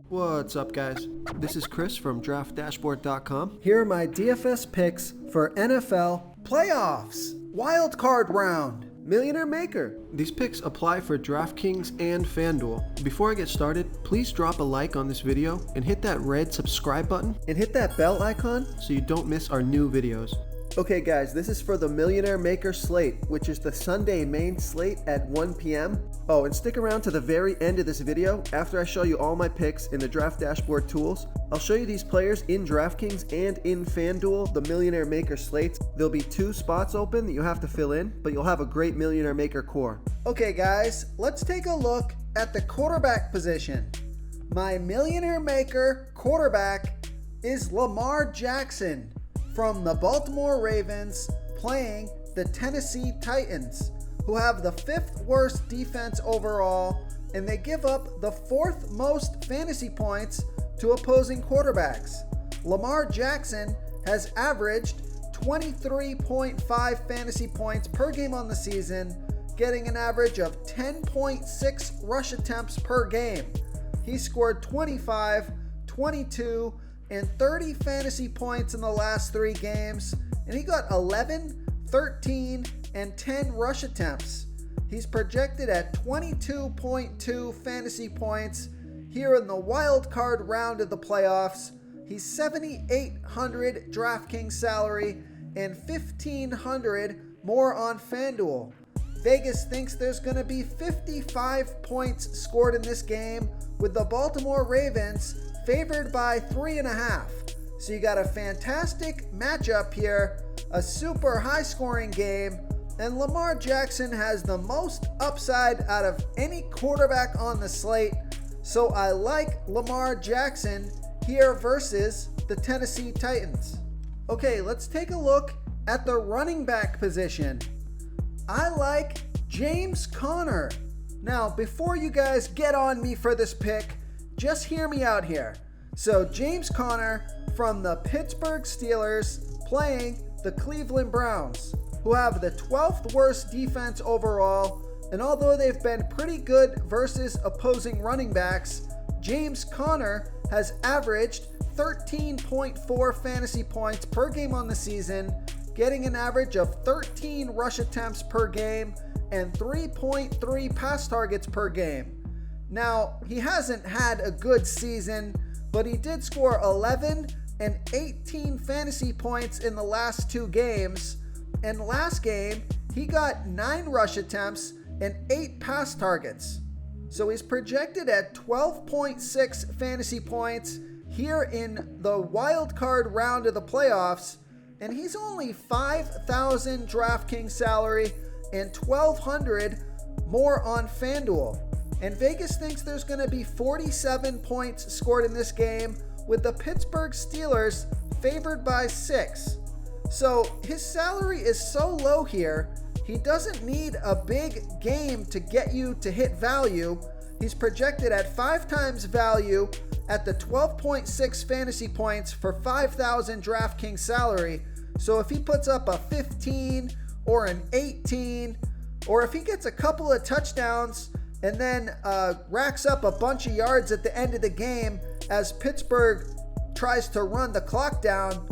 What's up, guys? This is Chris from DraftDashboard.com. Here are my DFS picks for NFL playoffs, wild card round, Millionaire Maker. These picks apply for DraftKings and FanDuel. Before I get started, please drop a like on this video and hit that red subscribe button And hit that bell icon. so you don't miss our new videos. Okay guys, this is for the Millionaire Maker slate, which is the Sunday main slate at 1 p.m. Oh, and stick around to the very end of this video after I show you all my picks in the Draft Dashboard tools. I'll show you these players in DraftKings and in FanDuel, the Millionaire Maker slates. There'll be 2 spots open that you have to fill in, but you'll have a great Millionaire Maker core. Okay guys, let's take a look at the quarterback position. My Millionaire Maker quarterback is Lamar Jackson from the Baltimore Ravens, playing the Tennessee Titans, who have the 5th worst defense overall, and they give up the 4th most fantasy points to opposing quarterbacks. Lamar Jackson has averaged 23.5 fantasy points per game on the season, getting an average of 10.6 rush attempts per game. He scored 25, 22, and 30 fantasy points in the last 3 games, and he got 11, 13, and 10 rush attempts. He's projected at 22.2 fantasy points here in the wild card round of the playoffs. He's 7,800 DraftKings salary and 1,500 more on FanDuel. Vegas thinks there's going to be 55 points scored in this game, with the Baltimore Ravens favored by 3.5. So you got a fantastic matchup here, a super high scoring game, and Lamar Jackson has the most upside out of any quarterback on the slate. So I like Lamar Jackson here versus the Tennessee Titans. Okay, let's take a look at the running back position. I like James Conner. Now, before you guys get on me for this pick, just hear me out here. So James Conner from the Pittsburgh Steelers, playing the Cleveland Browns, who have the 12th worst defense overall, and although they've been pretty good versus opposing running backs, James Conner has averaged 13.4 fantasy points per game on the season, getting an average of 13 rush attempts per game and 3.3 pass targets per game. Now, he hasn't had a good season, but he did score 11 and 18 fantasy points in the last 2 games. And last game, he got 9 rush attempts and 8 pass targets. So he's projected at 12.6 fantasy points here in the wild card round of the playoffs. And he's only 5,000 DraftKings salary and 1,200 more on FanDuel. And Vegas thinks there's going to be 47 points scored in this game, with the Pittsburgh Steelers favored by 6. So his salary is so low here, he doesn't need a big game to get you to hit value. He's projected at 5 times value at the 12.6 fantasy points for 5,000 DraftKings salary. So if he puts up a 15 or an 18, or if he gets a couple of touchdowns and then racks up a bunch of yards at the end of the game as Pittsburgh tries to run the clock down,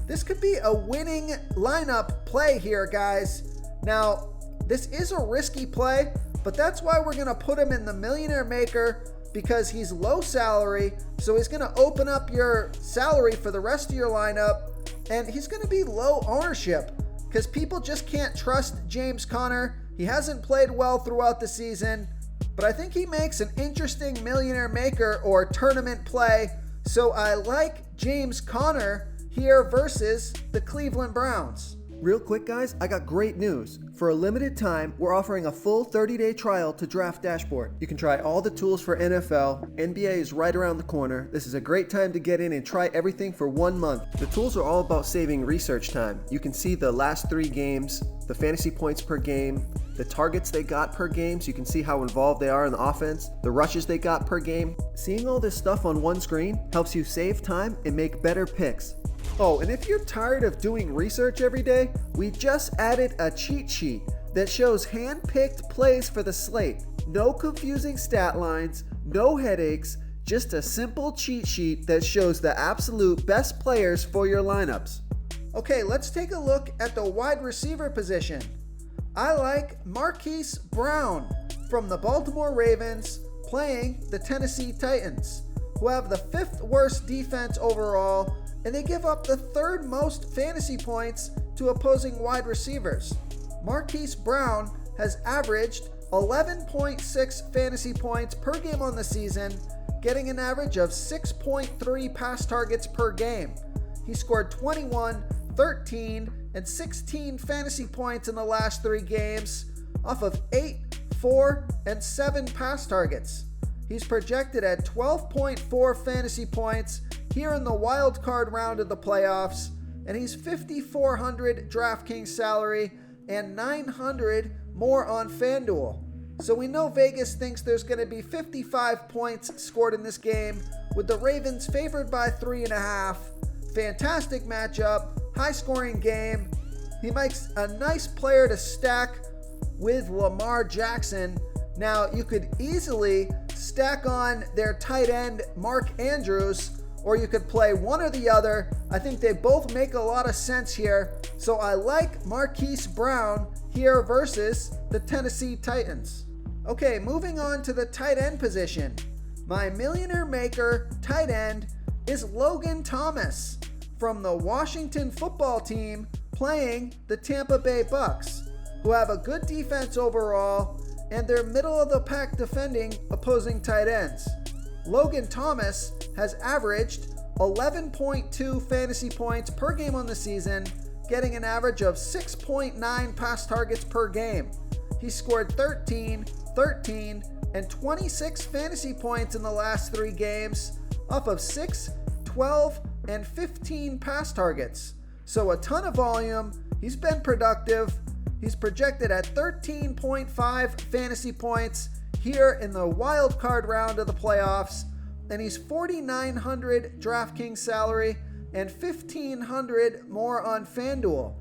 this could be a winning lineup play here, guys. Now, this is a risky play, but that's why we're going to put him in the Millionaire Maker, because he's low salary, so he's going to open up your salary for the rest of your lineup, and he's going to be low ownership because people just can't trust James Conner. He hasn't played well throughout the season, but I think he makes an interesting Millionaire Maker or tournament play. So I like James Conner here versus the Cleveland Browns. Real quick, guys, I got great news. For a limited time, we're offering a full 30-day trial to Draft Dashboard. You can try all the tools for NFL. NBA is right around the corner. This is a great time to get in and try everything for 1 month. The tools are all about saving research time. You can see the last 3 games, the fantasy points per game, the targets they got per game, so you can see how involved they are in the offense, the rushes they got per game. Seeing all this stuff on one screen helps you save time and make better picks. Oh, and if you're tired of doing research every day, we just added a cheat sheet that shows hand-picked plays for the slate. No confusing stat lines, no headaches, Just a simple cheat sheet that shows the absolute best players for your lineups. Okay, let's take a look at the wide receiver position. I like Marquise Brown from the Baltimore Ravens playing the Tennessee Titans, who have the 5th worst defense overall, and they give up the 3rd most fantasy points to opposing wide receivers. Marquise Brown has averaged 11.6 fantasy points per game on the season, getting an average of 6.3 pass targets per game. He scored 21, 13, and 16 fantasy points in the last 3 games off of 8, 4, and 7 pass targets. He's projected at 12.4 fantasy points here in the wild card round of the playoffs, and he's $5,400 DraftKings salary and $900 more on FanDuel. So we know Vegas thinks there's going to be 55 points scored in this game, with the Ravens favored by 3.5. Fantastic matchup, high scoring game. He makes a nice player to stack with Lamar Jackson. Now you could easily stack on their tight end Mark Andrews, or you could play one or the other. I think they both make a lot of sense here. So I like Marquise Brown here versus the Tennessee Titans. Okay, moving on to the tight end position. My millionaire maker tight end is Logan Thomas from the Washington football team playing the Tampa Bay Bucks, who have a good defense overall, and they're middle of the pack defending opposing tight ends. Logan Thomas has averaged 11.2 fantasy points per game on the season, getting an average of 6.9 pass targets per game. He scored 13, 13, and 26 fantasy points in the last 3 games off of 6, 12, and 15 pass targets. So a ton of volume. He's been productive. He's projected at 13.5 fantasy points here in the wild card round of the playoffs, and he's $4,900 DraftKings salary and $1,500 more on FanDuel.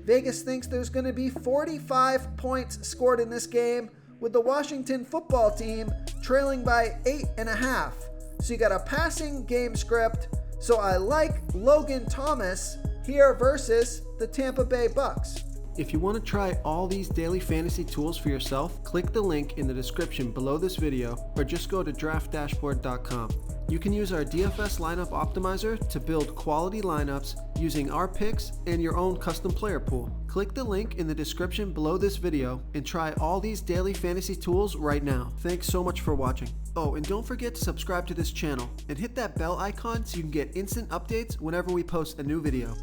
Vegas thinks there's going to be 45 points scored in this game, with the Washington football team trailing by 8.5. So you got a passing game script. So I like Logan Thomas here versus the Tampa Bay Bucks. If you want to try all these daily fantasy tools for yourself, click the link in the description below this video, or just go to draftdashboard.com. You can use our DFS lineup optimizer to build quality lineups using our picks and your own custom player pool. Click the link in the description below this video and try all these daily fantasy tools right now. Thanks so much for watching. Oh, and don't forget to subscribe to this channel and hit that bell icon so you can get instant updates whenever we post a new video.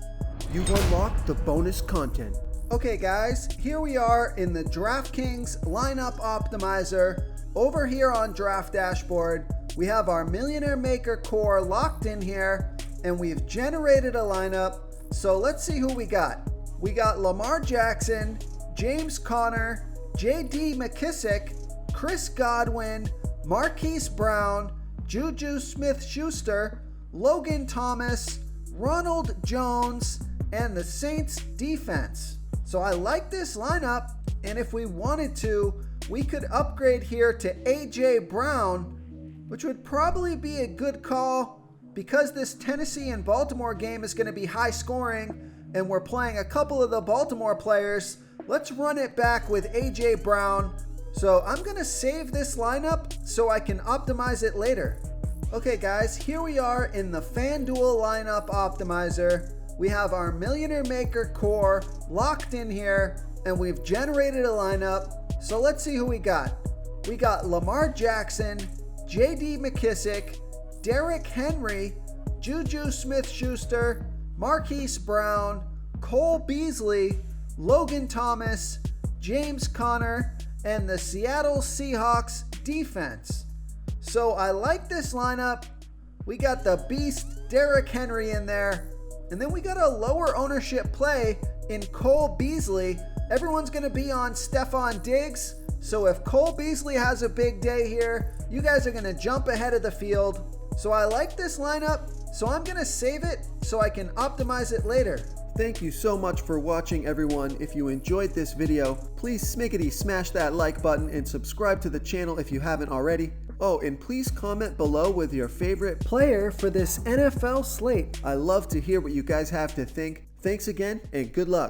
You've unlocked the bonus content. Okay guys, here we are in the DraftKings lineup optimizer. Over here on Draft Dashboard, we have our Millionaire Maker core locked in here, and we've generated a lineup. So let's see who we got. We got Lamar Jackson, James Conner, J.D. McKissick, Chris Godwin, Marquise Brown, Juju Smith-Schuster, Logan Thomas, Ronald Jones, and the Saints defense. So I like this lineup, and if we wanted to, we could upgrade here to A.J. Brown, which would probably be a good call because this Tennessee and Baltimore game is going to be high scoring, and we're playing a couple of the Baltimore players. Let's run it back with A.J. Brown. So I'm going to save this lineup so I can optimize it later. Okay guys, here we are in the FanDuel lineup optimizer. We have our Millionaire Maker core locked in here, and we've generated a lineup. So let's see who we got. We got Lamar Jackson, J.D. McKissick, Derrick Henry, Juju Smith-Schuster, Marquise Brown, Cole Beasley, Logan Thomas, James Conner, and the Seattle Seahawks defense. So I like this lineup. We got the beast Derrick Henry in there. And then we got a lower ownership play in Cole Beasley. Everyone's going to be on Stephon Diggs. So if Cole Beasley has a big day here, you guys are going to jump ahead of the field. So I like this lineup. So I'm going to save it so I can optimize it later. Thank you so much for watching, everyone. If you enjoyed this video, please smash that like button and subscribe to the channel if you haven't already. Oh, and please comment below with your favorite player for this NFL slate. I love to hear what you guys have to think. Thanks again, and good luck.